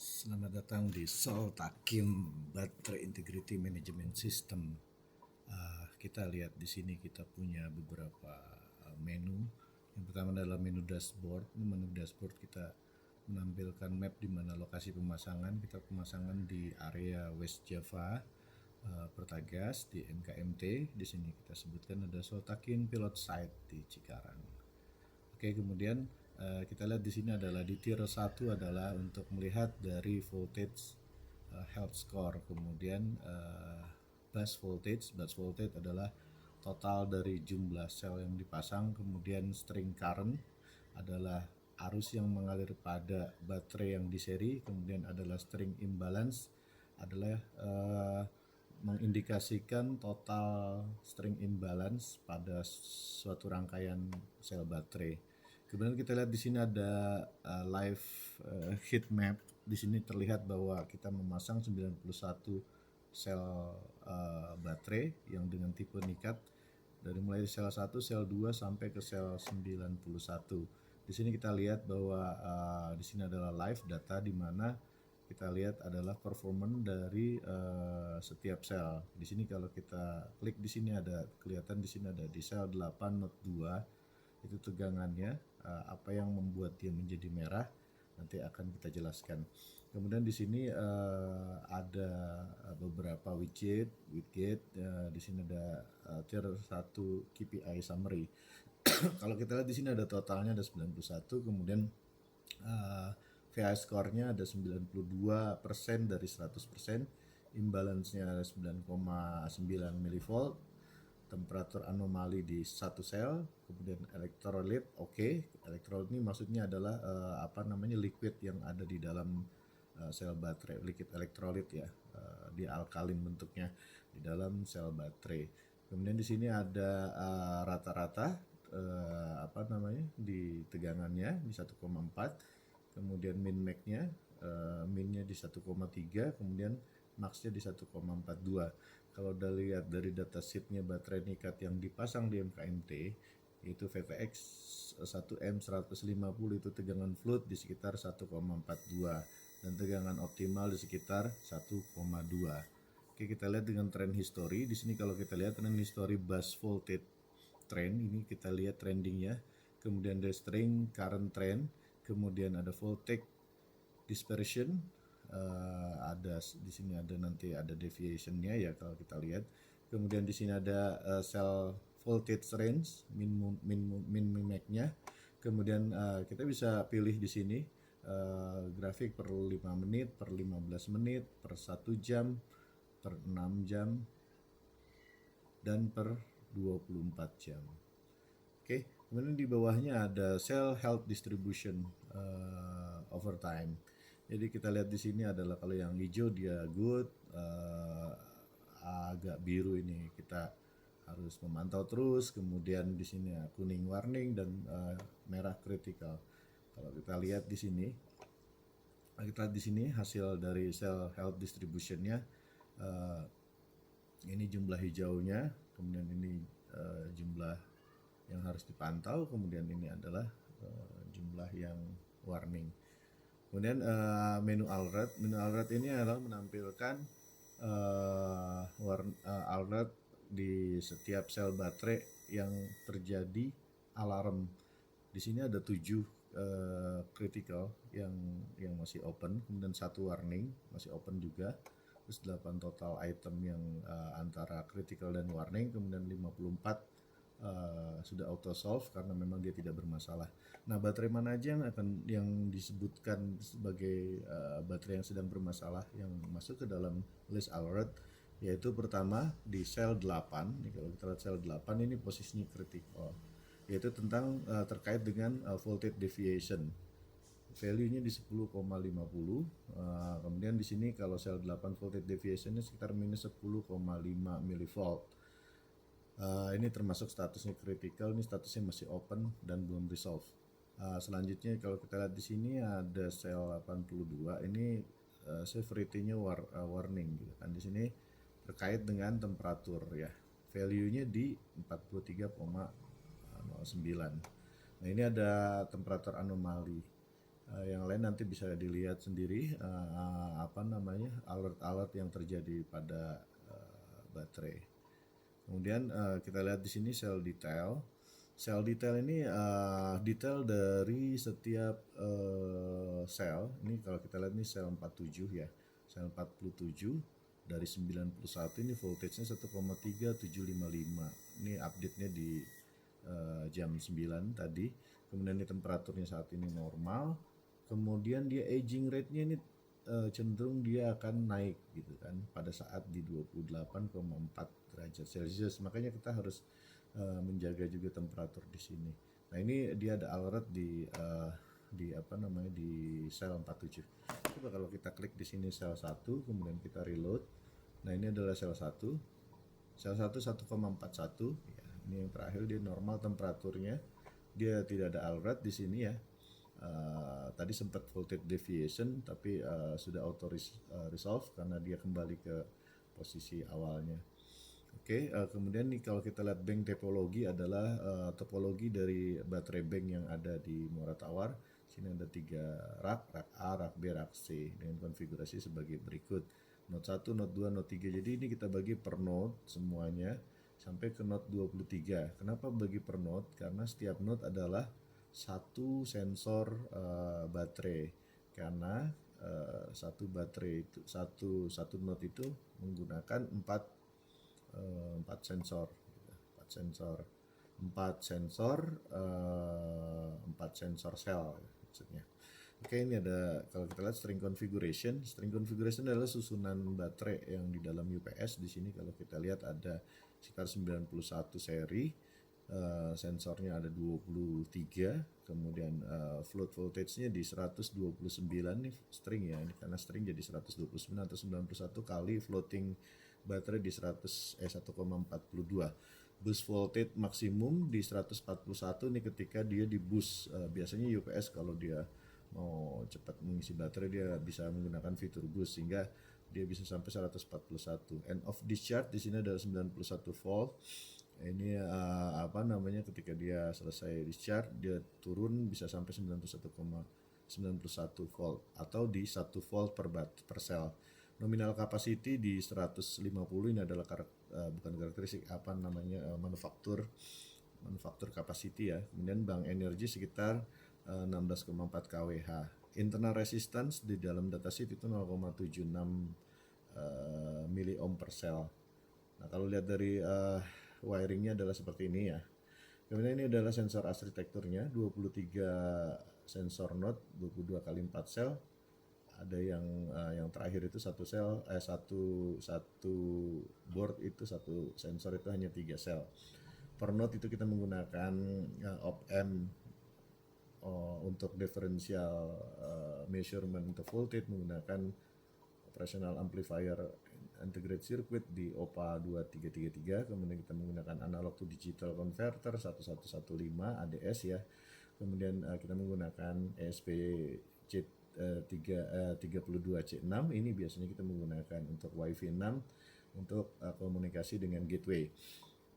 Selamat datang di Soltakim Battery Integrity Management System. Kita lihat di sini kita punya beberapa menu. Yang pertama adalah menu dashboard. Di menu dashboard kita menampilkan map di mana lokasi pemasangan. Kita pemasangan di area West Java, Pertagas di NKMT. Di sini kita sebutkan ada Soltakim Pilot Site di Cikarang. Oke, kemudian kita lihat di sini adalah di tier 1 adalah untuk melihat dari voltage health score, kemudian bus voltage adalah total dari jumlah sel yang dipasang, kemudian string current adalah arus yang mengalir pada baterai yang di seri, kemudian adalah string imbalance adalah mengindikasikan total string imbalance pada suatu rangkaian sel baterai. Kemudian kita lihat di sini ada live heat map. Di sini terlihat bahwa kita memasang 91 sel baterai yang dengan tipe nikat dari mulai sel 1, sel 2 sampai ke sel 91. Di sini kita lihat bahwa di sini adalah live data di mana kita lihat adalah performance dari setiap sel. Di sini kalau kita klik di sini ada kelihatan di sini ada di sel 8 not 2 itu tegangannya, apa yang membuat dia menjadi merah nanti akan kita jelaskan. Kemudian di sini ada beberapa widget. Di sini ada tier 1 KPI summary. Kalau kita lihat di sini ada totalnya ada 91, kemudian VI score-nya ada 92% dari 100%, imbalance-nya ada 9,9 mV, temperatur anomali di satu sel, kemudian elektrolit oke. Elektrolit ini maksudnya adalah liquid yang ada di dalam sel baterai, liquid elektrolit ya, di alkalin bentuknya di dalam sel baterai. Kemudian di sini ada rata-rata di tegangannya di 1,4, kemudian min max-nya minnya di 1,3, kemudian max-nya di 1,42. Kalau udah lihat dari data sheet-nya baterai nikat yang dipasang di MKMT itu VTX 1M150 itu tegangan float di sekitar 1,42 dan tegangan optimal di sekitar 1,2. Oke, kita lihat dengan trend history. Di sini kalau kita lihat trend history bus voltage trend, ini kita lihat trendingnya, kemudian ada string current trend, kemudian ada voltage dispersion, ada di sini ada nanti ada deviationnya ya kalau kita lihat. Kemudian di sini ada cell voltage range min max-nya. Kemudian kita bisa pilih di sini grafik per 5 menit, per 15 menit, per 1 jam, per 6 jam, dan per 24 jam. Oke, kemudian di bawahnya ada cell health distribution over time. Jadi kita lihat di sini adalah kalau yang hijau dia good, agak biru ini kita harus memantau terus. Kemudian di sini kuning warning dan merah critical. Kalau kita lihat di sini, hasil dari cell health distributionnya. Ini jumlah hijaunya, kemudian ini jumlah yang harus dipantau, kemudian ini adalah jumlah yang warning. Kemudian menu alert ini adalah menampilkan alert di setiap sel baterai yang terjadi alarm. Di sini ada 7 critical yang masih open, kemudian 1 warning masih open juga, terus 8 total item yang antara critical dan warning, kemudian 54 sudah auto solve karena memang dia tidak bermasalah. Nah, baterai mana aja yang disebutkan sebagai baterai yang sedang bermasalah yang masuk ke dalam list alert, yaitu pertama di sel 8. Ini kalau kita lihat sel 8 ini posisinya critical, yaitu tentang terkait dengan voltage deviation. Value-nya di 10,50. Kemudian di sini kalau sel 8 voltage deviation-nya sekitar minus 10,5 mV. Ini termasuk statusnya critical, ini statusnya masih open dan belum resolve. Selanjutnya kalau kita lihat di sini ada sel 82, ini severity-nya warning gitu kan. Di sini terkait dengan temperatur ya. Value-nya di 43,09. Nah, ini ada temperatur anomali. Yang lain nanti bisa dilihat sendiri apa namanya alert-alert yang terjadi pada baterai. Kemudian kita lihat di sini sel detail. Sel detail ini detail dari setiap sel. Ini kalau kita lihat ini sel 47 ya. Sel 47 dari 91 ini voltage-nya 1,3755. Ini update-nya di jam 9 tadi. Kemudian ini temperaturnya saat ini normal. Kemudian dia aging rate-nya ini cenderung dia akan naik gitu kan pada saat di 28,4 derajat Celcius. Makanya kita harus menjaga juga temperatur di sini. Nah, ini dia ada alert di apa namanya di sel 47. Coba kalau kita klik di sini sel 1, kemudian kita reload. Nah, ini adalah sel 1. Sel 1 1,41 ya. Ini yang terakhir, dia normal temperaturnya. Dia tidak ada alert di sini ya. Tadi sempat voltage deviation tapi sudah auto resolve karena dia kembali ke posisi awalnya. Oke, kemudian nih kalau kita lihat bank topologi adalah topologi dari baterai bank yang ada di Muara Tawar. Sini ada 3 rak A, rak B, rak C dengan konfigurasi sebagai berikut. Node 1, node 2, node 3. Jadi ini kita bagi per node semuanya sampai ke node 23. Kenapa bagi per node? Karena setiap node adalah satu sensor baterai, karena satu baterai itu satu node itu menggunakan 4 sensor, 4 sensor sel maksudnya. Oke, ini ada kalau kita lihat string configuration. String configuration adalah susunan baterai yang di dalam UPS. Di sini kalau kita lihat ada sekitar 91 seri. Sensornya ada 23, kemudian float voltage-nya di 129 nih string ya, ini karena string jadi 129 atau 91 kali floating baterai di 1,42. Boost voltage maksimum di 141 nih ketika dia di boost. Biasanya UPS kalau dia mau cepat mengisi baterai dia bisa menggunakan fitur boost sehingga dia bisa sampai 141. End of discharge di sini ada 91 volt. Ini apa namanya ketika dia selesai discharge dia turun bisa sampai 91,91 volt atau di 1 volt per sel. Nominal capacity di 150. Ini adalah bukan karakteristik apa namanya manufaktur capacity ya. Kemudian bank energi sekitar 16,4 kWh. Internal resistance di dalam datasheet itu 0,76 miliohm per sel. Nah, kalau lihat dari wiringnya adalah seperti ini ya. Kemudian ini adalah sensor arsitekturnya, 23 sensor node, 22 kali 4 sel. Ada yang terakhir itu satu board itu satu sensor itu hanya 3 sel. Per node itu kita menggunakan op-amp untuk differential measurement untuk voltage, menggunakan operational amplifier integrated circuit di OPA 2333, kemudian kita menggunakan analog to digital converter 1115 ADS ya. Kemudian kita menggunakan ESP C32C6, ini biasanya kita menggunakan untuk Wi-Fi 6 untuk komunikasi dengan gateway.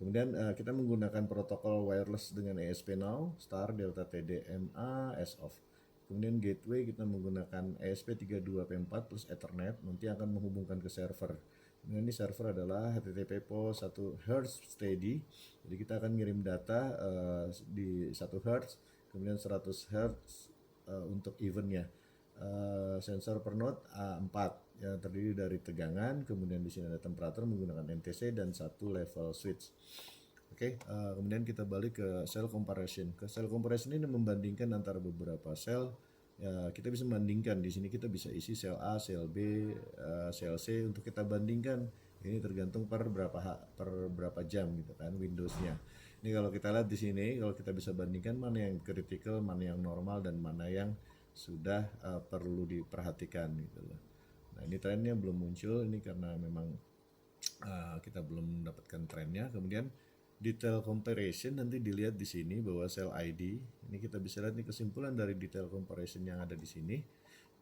Kemudian kita menggunakan protokol wireless dengan ESP-NOW, Star, Delta TD, MA, S-OFF. Kemudian gateway kita menggunakan ESP32P4 plus Ethernet, nanti akan menghubungkan ke server. Kemudian ini server adalah HTTP post 1 Hz steady. Jadi kita akan ngirim data di 1 Hz, kemudian 100 Hz untuk eventnya. Sensor per node A4 yang terdiri dari tegangan, kemudian di sini ada temperatur menggunakan NTC dan 1 level switch. Oke, kemudian kita balik ke cell comparison. Ke cell comparison ini membandingkan antara beberapa sel. Ya, kita bisa membandingkan di sini kita bisa isi sel A, sel B, sel C untuk kita bandingkan. Ini tergantung per berapa jam gitu kan Windowsnya. Ini kalau kita lihat di sini, kalau kita bisa bandingkan mana yang critical, mana yang normal dan mana yang sudah perlu diperhatikan gitu loh. Nah, ini trennya belum muncul, ini karena memang kita belum mendapatkan trennya. Kemudian detail comparison nanti dilihat di sini bahwa sel ID ini kita bisa lihat nih kesimpulan dari detail comparison yang ada di sini.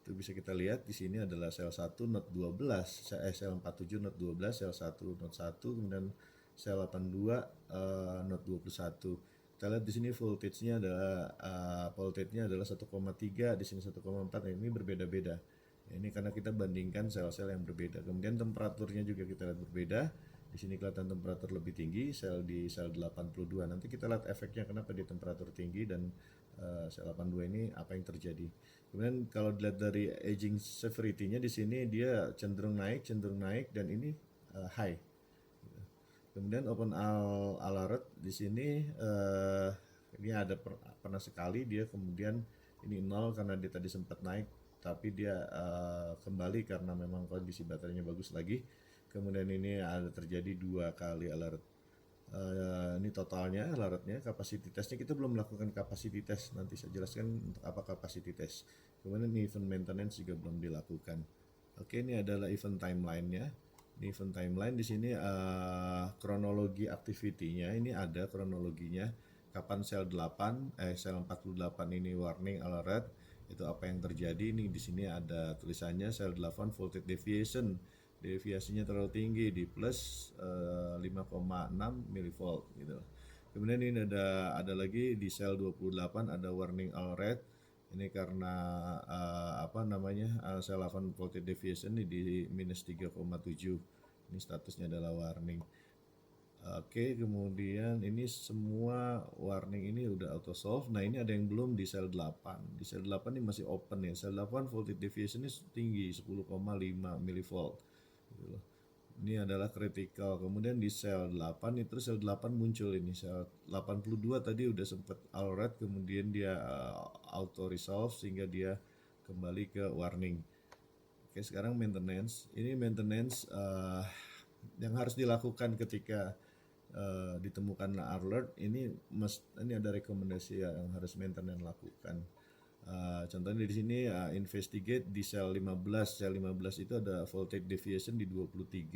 Itu bisa kita lihat di sini adalah sel 1 node 12, sel 47 node 12, sel 1 node 1, kemudian sel 82 node 21. kita lihat di sini voltage-nya adalah 1,3, di sini 1,4. Nah, ini berbeda-beda. Ini karena kita bandingkan sel-sel yang berbeda. Kemudian temperaturnya juga kita lihat berbeda. Di sini kelihatan temperatur lebih tinggi, di sel 82. Nanti kita lihat efeknya kenapa di temperatur tinggi dan sel 82 ini apa yang terjadi. Kemudian kalau dilihat dari aging severity-nya di sini dia cenderung naik dan ini high. Kemudian open alert di sini ini ada pernah sekali dia kemudian ini nol karena dia tadi sempat naik, tapi dia kembali karena memang kondisi baterainya bagus lagi. Kemudian ini ada terjadi 2 kali alert. Ini totalnya alertnya. Capacity testnya kita belum melakukan capacity test, nanti saya jelaskan untuk apa capacity test. Kemudian event maintenance juga belum dilakukan. Oke, ini adalah event timeline-nya. Di event timeline di sini kronologi activity-nya ini ada kronologinya, kapan sel 48 ini warning alert, itu apa yang terjadi. Ini di sini ada tulisannya sel 8 voltage deviasinya terlalu tinggi di plus 5,6 mV gitu. Kemudian ini ada lagi di sel 28 ada warning alert. Ini karena sel 8 voltage deviation ini di minus 3,7. Ini statusnya adalah warning. Oke, kemudian ini semua warning ini udah auto solve. Nah, ini ada yang belum di sel 8. Di sel 8 ini masih open ya. Sel 8 voltage deviation ini tinggi 10,5 mV. Gitu loh. Ini adalah critical. Kemudian di sel 8 itu sel 8 muncul ini sel 82 tadi udah sempat alert, kemudian dia auto resolve sehingga dia kembali ke warning. Oke, sekarang maintenance. Ini maintenance yang harus dilakukan ketika ditemukan alert. Ini ada rekomendasi yang harus maintenance lakukan. Contohnya di sini investigate di sel 15. Sel 15 itu ada voltage deviation di 23.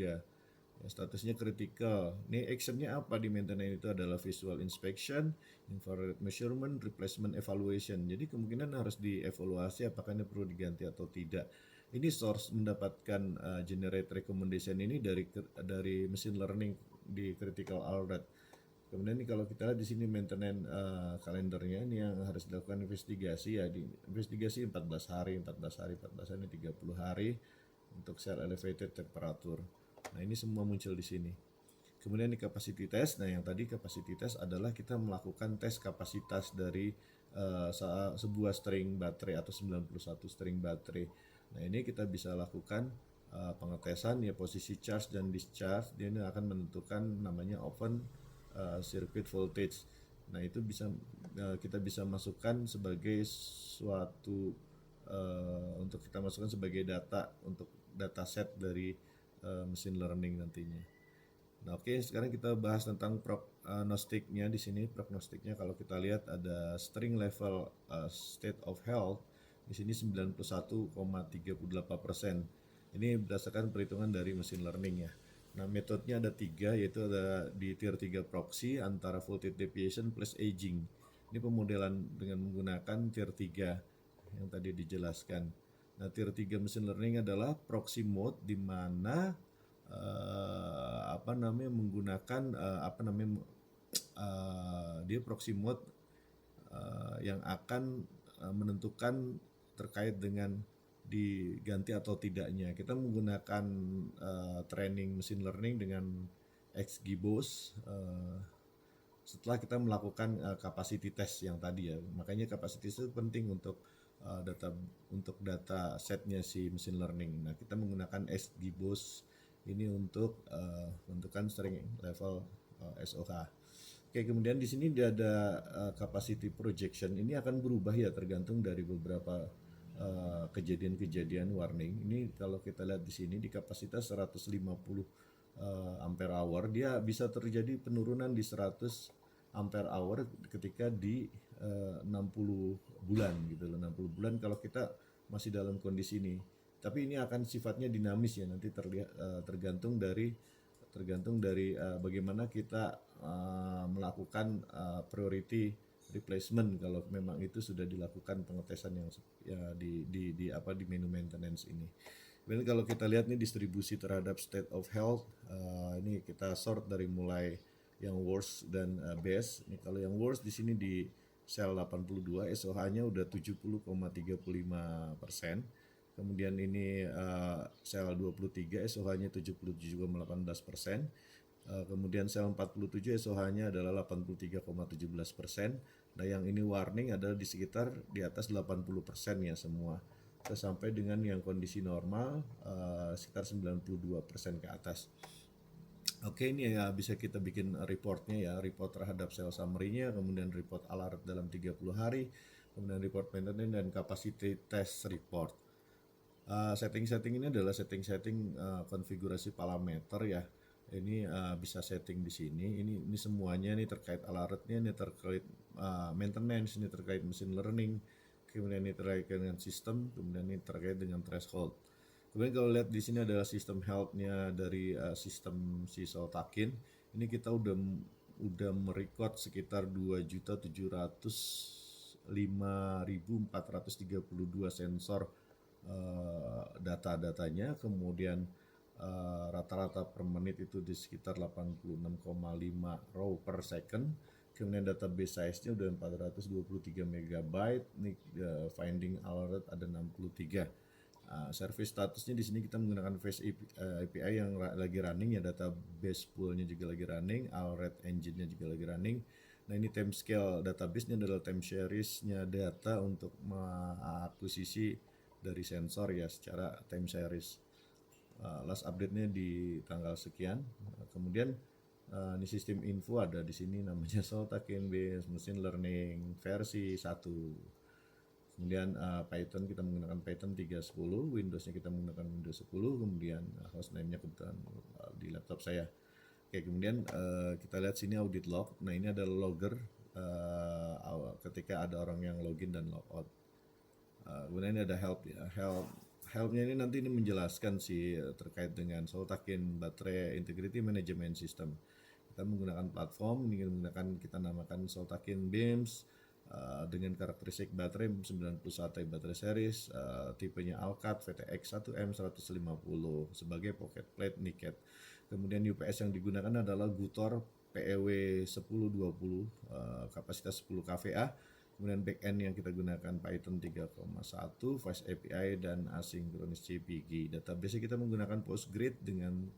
Ya, statusnya critical. Ini actionnya apa di maintenance itu adalah visual inspection, infrared measurement, replacement evaluation. Jadi kemungkinan harus dievaluasi apakah ini perlu diganti atau tidak. Ini source mendapatkan generate recommendation ini dari machine learning di critical alert. Kemudian ini kalau kita lihat di sini maintenance kalendernya ini yang harus dilakukan investigasi ya, di investigasi 14 hari ini 30 hari untuk sel elevated temperature. Nah, ini semua muncul di sini. Kemudian di capacity test. Nah, yang tadi capacity test adalah kita melakukan tes kapasitas dari sebuah string baterai atau 91 string baterai. Nah, ini kita bisa lakukan pengetesan ya posisi charge dan discharge. Dia ini akan menentukan namanya open circuit voltage. Nah, itu kita bisa masukkan sebagai suatu untuk kita masukkan sebagai data untuk dataset dari machine learning nantinya. Nah, oke, sekarang kita bahas tentang prognostiknya. Di sini prognostiknya kalau kita lihat ada string level state of health di sini 91,38%. Ini berdasarkan perhitungan dari machine learning ya. Nah, metodenya ada 3, yaitu ada di tier 3 proxy antara voltage deviation plus aging. Ini pemodelan dengan menggunakan tier 3 yang tadi dijelaskan. Nah, tier 3 machine learning adalah proxy mode di mana menggunakan dia proxy mode yang akan menentukan terkait dengan diganti atau tidaknya. Kita menggunakan training machine learning dengan XGBoost setelah kita melakukan capacity test yang tadi ya. Makanya capacity test itu penting untuk data setnya si machine learning. Nah, kita menggunakan XGBoost ini untuk menentukan string level SOH. Oke, kemudian di sini dia ada capacity projection. Ini akan berubah ya tergantung dari beberapa kejadian-kejadian warning. Ini kalau kita lihat di sini di kapasitas 150 ampere hour, dia bisa terjadi penurunan di 100 ampere hour ketika di 60 bulan gitu loh. 60 bulan kalau kita masih dalam kondisi ini. Tapi ini akan sifatnya dinamis ya, nanti tergantung dari bagaimana kita melakukan priority replacement kalau memang itu sudah dilakukan pengetesan yang ya di menu maintenance ini. Kemudian kalau kita lihat nih distribusi terhadap state of health, ini kita sort dari mulai yang worst dan best. Ini kalau yang worst di sini di sel 82 SOH-nya udah 70,35%. Kemudian ini sel 23 SOH-nya 77,18%. Kemudian sel 47 SOH-nya adalah 83,17%. Nah, yang ini warning adalah di sekitar di atas 80% ya semua. Sampai dengan yang kondisi normal sekitar 92% ke atas. Oke, ini ya bisa kita bikin reportnya ya, report terhadap sel summary-nya, kemudian report alert dalam 30 hari, kemudian report maintenance dan capacity test report. Setting-setting ini adalah setting-setting konfigurasi parameter ya. Ini bisa setting di sini. Ini semuanya nih terkait alertnya, ini terkait maintenance, ini terkait machine learning, kemudian ini terkait dengan sistem, kemudian ini terkait dengan threshold. Kemudian kalau lihat di sini adalah sistem health-nya dari sistem si Soltakin. Ini kita udah merecord sekitar 2.705.432 sensor data-datanya, kemudian rata-rata per menit itu di sekitar 86,5 row per second. Kemudian database size-nya udah 423 MB. Nih finding alert ada 63. Service statusnya di sini kita menggunakan Face API yang lagi running ya, database pool-nya juga lagi running, alert engine-nya juga lagi running. Nah, ini time scale database-nya adalah time series-nya data untuk mengakuisisi dari sensor ya secara time series. Last update-nya di tanggal sekian. Kemudian ini sistem info ada di sini namanya Soltakin Base Machine Learning versi 1. Kemudian Python kita menggunakan Python 3.10, Windows-nya kita menggunakan Windows 10, kemudian hostname-nya kebetulan di laptop saya. Oke, kemudian kita lihat sini audit log. Nah, ini adalah logger ketika ada orang yang login dan logout. Kemudian ini ada help ya. Helpnya ini nanti ini menjelaskan sih terkait dengan Soltakin Baterai Integrity Management System. Kita menggunakan platform, ini kita namakan Soltakin Beams dengan karakteristik baterai 91 baterai series, tipenya Alcat VTX 1M 150 sebagai pocket plate niket. Kemudian UPS yang digunakan adalah Gutor PEW 1020, kapasitas 10 kVA. Kemudian backend yang kita gunakan Python 3.1, Fast API dan Asynchronous JPG. Database kita menggunakan Postgres dengan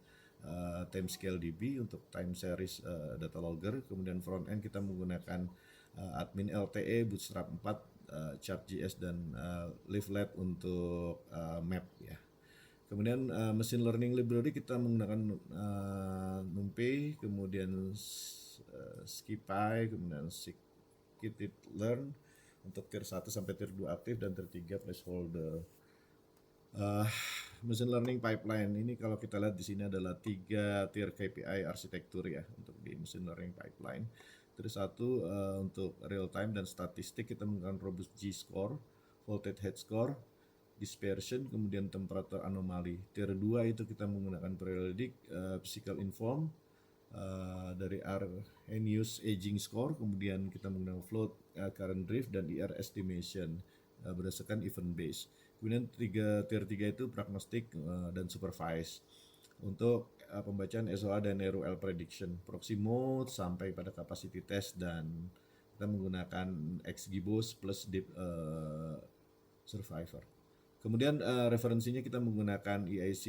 timescale DB untuk time series data logger. Kemudian front end kita menggunakan admin LTE, Bootstrap 4, Chart.js dan Leaflet untuk map ya. Kemudian machine learning library kita menggunakan NumPy, kemudian Scipy, kemudian Scikit-learn untuk tier 1 sampai tier 2 aktif dan tier 3 placeholder. Machine learning pipeline ini kalau kita lihat di sini adalah 3 tier KPI arsitektur ya untuk di machine learning pipeline. Terus 1 untuk real time dan statistik kita menggunakan robust G-score, voltage head score, dispersion, kemudian temperature anomaly. Tier 2 itu kita menggunakan periodic physical inform dari RNU's aging score, kemudian kita menggunakan float current drift dan IR estimation berdasarkan event base. Kemudian tier 3 itu prognostic dan supervise. Untuk pembacaan SOA dan RUL prediction, proxy mode sampai pada capacity test, dan kita menggunakan XGBoost plus deep survivor. Kemudian referensinya kita menggunakan EIC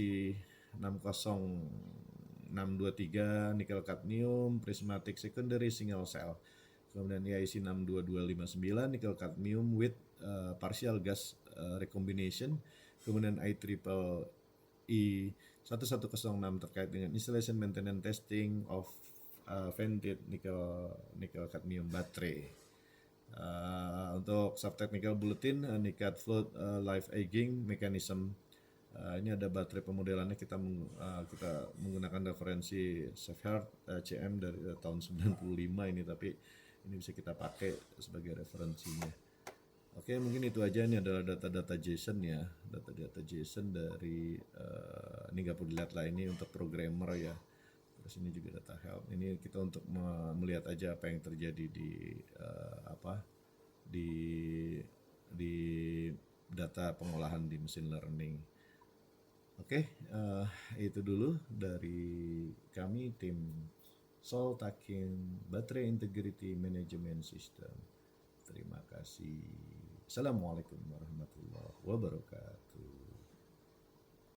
60623 nickel cadmium prismatic secondary single cell. Kemudian EIC 62259 nickel cadmium with partial gas recombination. Kemudian IEEE 1106 terkait dengan installation maintenance testing of vented nickel cadmium battery. Untuk subtechnical bulletin Nikat float life aging mechanism. Ini ada baterai pemodelannya, kita menggunakan referensi Safeheart CM dari tahun 95 ini, tapi ini bisa kita pakai sebagai referensinya. Oke, mungkin itu aja. Ini adalah data-data JSON ya, data-data JSON dari ini nggak perlu dilihat lah, ini untuk programmer ya. Terus ini juga data help. Ini kita untuk melihat aja apa yang terjadi di data pengolahan di machine learning. Oke, itu dulu dari kami tim Soltakin Baterai Integrity Management System. Terima kasih. Assalamualaikum warahmatullahi wabarakatuh.